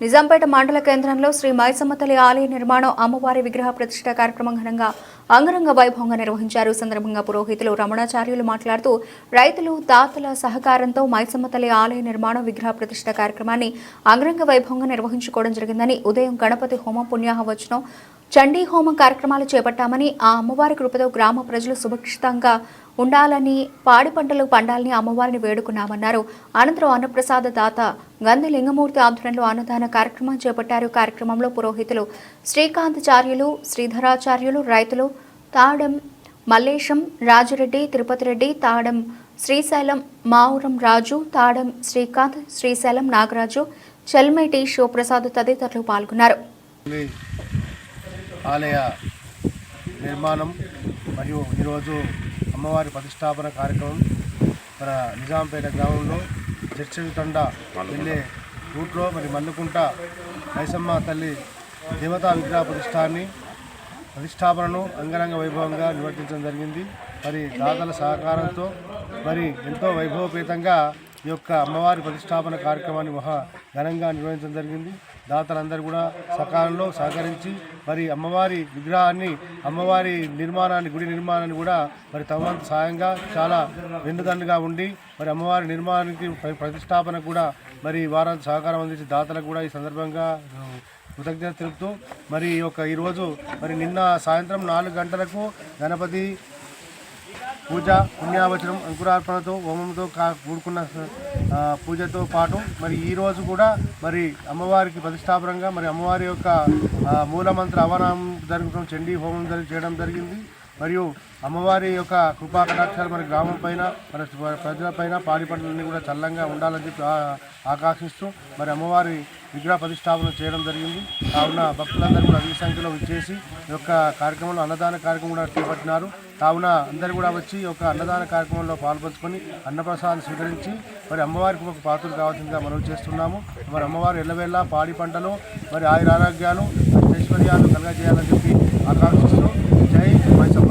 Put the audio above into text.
నిజాంపేట మండల కేంద్రంలో శ్రీ మైసమ్మ తల్లి ఆలయ నిర్మాణం అమ్మవారి విగ్రహ ప్రతిష్ఠ కార్యక్రమం ఘనంగా అంగరంగ వైభవంగా నిర్వహించారు. సందర్భంగా పురోహితులు రమణాచార్యులు మాట్లాడుతూ రైతులు దాతల సహకారంతో మైసమ్మ తల్లి ఆలయ నిర్మాణం విగ్రహ ప్రతిష్ఠ కార్యక్రమాన్ని అంగరంగ వైభవంగా నిర్వహించుకోవడం జరిగిందని, ఉదయం గణపతి హోమం, పుణ్యాహవచనం, చండీ హోమం కార్యక్రమాలు చేపట్టామని, ఆ అమ్మవారి కృపతో గ్రామ ప్రజలు సుభిక్షితంగా ఉండాలని, పాడి పంటలు పండాలని అమ్మవారిని వేడుకున్నామన్నారు. అనంతరం అన్నప్రసాద దాత గంధి లింగమూర్తి ఆధ్వర్యంలో అన్నదాన కార్యక్రమం చేపట్టారు. కార్యక్రమంలో పురోహితులు శ్రీకాంతాచార్యులు, శ్రీధరాచార్యులు, రైతులు తాడెం మల్లేశం, రాజురెడ్డి, తిరుపతి రెడ్డి, తాడెం శ్రీశైలం, మావురం రాజు, తాడెం శ్రీకాంత్, శ్రీశైలం నాగరాజు, చెల్మేటి శివప్రసాద్ తదితరులు పాల్గొన్నారు. ఆలయ నిర్మాణం మరియు ఈరోజు అమ్మవారి ప్రతిష్టాపన కార్యక్రమం మన నిజాంపేట గ్రామంలో జడ్చవితండ వెళ్ళే రూట్లో మల్లుకుంట మైసమ్మ తల్లి దేవతా విగ్రహ ప్రతిష్టాపనను అంగరంగ వైభవంగా నిర్వర్తించడం జరిగింది. దాతల సహకారంతో ఎంతో వైభవపేతంగా ఈ యొక్క అమ్మవారి ప్రతిష్టాపన కార్యక్రమాన్ని మహా ఘనంగా నిర్వహించడం జరిగింది. దాతలందరూ కూడా సకాలంలో సహకరించి అమ్మవారి విగ్రహాన్ని, అమ్మవారి నిర్మాణాన్ని, గుడి నిర్మాణాన్ని కూడా తమ వంతు సాయంగా చాలా వెన్నుదన్నుగా ఉండి అమ్మవారి నిర్మాణానికి ప్రతిష్టాపన కూడా వారంతా సహకారం అందించి దాతలకు కూడా ఈ సందర్భంగా కృతజ్ఞత తెలుపుతూ ఈరోజు నిన్న సాయంత్రం 4 గంటలకు గణపతి పూజ, పుణ్యావచనం, అంకురార్పణతో, హోమంతో కూడుకున్న పూజతో పాటు ఈరోజు కూడా అమ్మవారికి ప్రతిష్టాపనంగా అమ్మవారి యొక్క మూలమంత్ర అవనామం జరుగుతున్న చండీ హోమం చేయడం జరిగింది. మరియు అమ్మవారి యొక్క కృపా కటాక్షాలు గ్రామం పైన, ప్రజలపైన, పాడి పంటలన్నీ కూడా చల్లంగా ఉండాలని చెప్పి ఆకాంక్షిస్తూ అమ్మవారి విగ్రహ ప్రతిష్టాపన చేయడం జరిగింది. కావున భక్తులందరూ కూడా అధిక సంఖ్యలో విచ్చేసి ఈ యొక్క కార్యక్రమంలో అన్నదాన కార్యక్రమం కూడా చేపట్టినారు. కావున అందరూ కూడా వచ్చి ఈ యొక్క అన్నదాన కార్యక్రమంలో పాల్పంచుకొని అన్నప్రసాదం స్వీకరించి అమ్మవారికి ఒక పాత్రలు కావాల్సిందిగా మనవి చేస్తున్నాము. అమ్మవారు ఎల్లవేళ పాడి పంటలు ఆయురారోగ్యాలు, ఐశ్వర్యాలు కలగజేయాలని చెప్పి ఆకాంక్షిస్తూ జై మైసమ్మ.